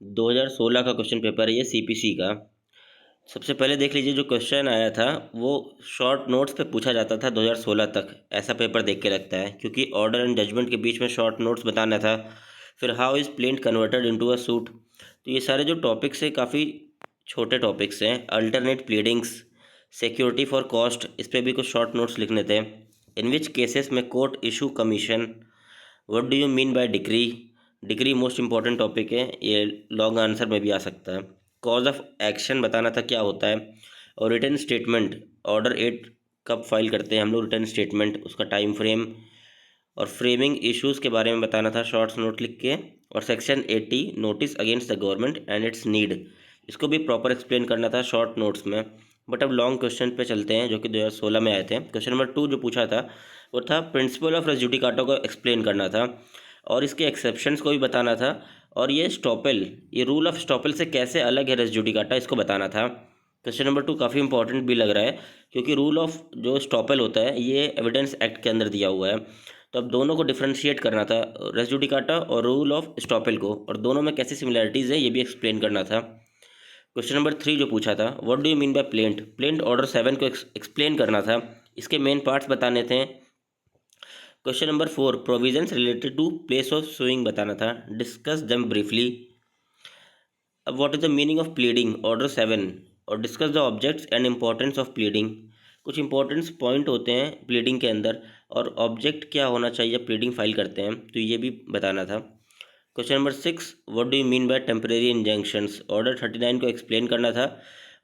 2016 का question paper है ये सीपीसी का। सबसे पहले देख लीजिए, जो क्वेश्चन आया था वो शॉर्ट नोट्स पे पूछा जाता था 2016 तक। ऐसा पेपर देख के लगता है, क्योंकि ऑर्डर एंड जजमेंट के बीच में शॉर्ट नोट्स बताना था। फिर how is plaint converted into a suit. तो ये सारे जो टॉपिक्स हैं काफ़ी छोटे टॉपिक्स हैं। Alternate pleadings, security for cost, इस पर भी कुछ शॉर्ट नोट्स लिखने थे। इन विच केसेस में court issue commission, what do you mean bye degree. Degree most important topic है, ये लॉन्ग आंसर में भी आ सकता है। कॉज ऑफ एक्शन बताना था क्या होता है। और रिटर्न स्टेटमेंट, ऑर्डर 8 कब फाइल करते हैं हम लोग रिटर्न स्टेटमेंट, उसका टाइम फ्रेम। और फ्रेमिंग इश्यूज़ के बारे में बताना था शॉर्ट्स नोट लिख के। और section 80 notice against the government and it's need, इसको भी प्रॉपर एक्सप्लेन करना था शॉर्ट नोट्स में। बट अब लॉन्ग क्वेश्चन पे चलते हैं, जो कि 2016 में आए थे। क्वेश्चन नंबर 2 जो पूछा था वो था प्रिंसिपल ऑफ रेस जुडिकाटा को एक्सप्लेन करना था, और इसके एक्सेप्शंस को भी बताना था। और ये स्टॉपेल, ये रूल ऑफ स्टॉपेल से कैसे अलग है रेस जुडिकाटा, इसको बताना था। क्वेश्चन नंबर 2 काफ़ी इंपॉर्टेंट भी लग रहा है, क्योंकि रूल ऑफ जो स्टॉपेल होता है ये एविडेंस एक्ट के अंदर दिया हुआ है। तो अब दोनों को डिफ्रेंशिएट करना था, रेस जुडिकाटा और रूल ऑफ स्टॉपेल को, और दोनों में कैसी सिमिलरिटीज़ है ये भी एक्सप्लेन करना था। क्वेश्चन नंबर 3 जो पूछा था, what do you mean bye plaint, plaint order 7 को एक्सप्लेन करना था, इसके मेन पार्ट्स बताने थे। Question number 4 provisions related to place of suing बताना था, डिस्कस देम ब्रीफली। अब what is the meaning of pleading, order 7, और discuss the objects and importance of pleading. कुछ इंपॉर्टेंस पॉइंट होते हैं प्लीडिंग के अंदर, और ऑब्जेक्ट क्या होना चाहिए प्लीडिंग फाइल करते हैं, तो ये भी बताना था। Question number 6 what do you mean by temporary injunctions, order 39 को एक्सप्लेन करना था।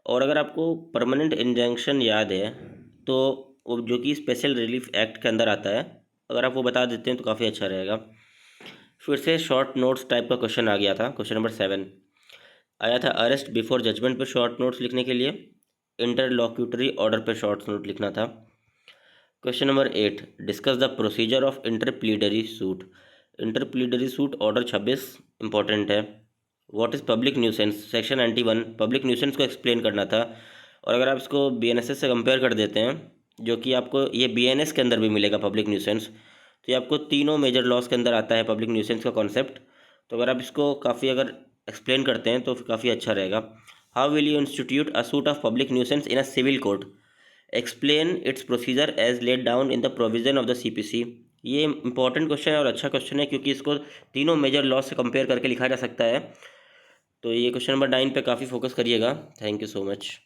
और अगर आपको परमानेंट इंजंक्शन याद है तो वो जो कि स्पेशल रिलीफ एक्ट के अंदर आता है, अगर आप वो बता देते हैं तो काफ़ी अच्छा रहेगा। फिर से शॉर्ट नोट्स टाइप का क्वेश्चन आ गया था। क्वेश्चन नंबर 7 आया था अरेस्ट बिफोर जजमेंट पे शॉर्ट नोट्स लिखने के लिए, इंटरलॉक्यूटरी ऑर्डर पे शॉर्ट नोट लिखना था। Question number 8 discuss the procedure of interpleader suit, interpleader suit order 26 important है। What is public nuisance, section 91 public nuisance को एक्सप्लेन करना था। और अगर आप इसको बीएनएसएस से कंपेयर कर देते हैं, जो कि आपको ये बीएनएस के अंदर भी मिलेगा पब्लिक न्यूसेंस, तो ये आपको तीनों मेजर लॉस के अंदर आता है पब्लिक न्यूसेंस का कॉन्सेप्ट। तो अगर आप इसको काफ़ी अगर एक्सप्लेन करते हैं तो काफ़ी अच्छा रहेगा। How will you institute a suit of public nuisance in a civil court, explain its procedure as laid down in the provision of the CPC. ये इंपॉर्टेंट क्वेश्चन है और अच्छा क्वेश्चन है, क्योंकि इसको तीनों मेजर लॉ से कंपेयर करके लिखा जा सकता है। तो ये क्वेश्चन नंबर 9 पे काफ़ी फोकस करिएगा। Thank you so much.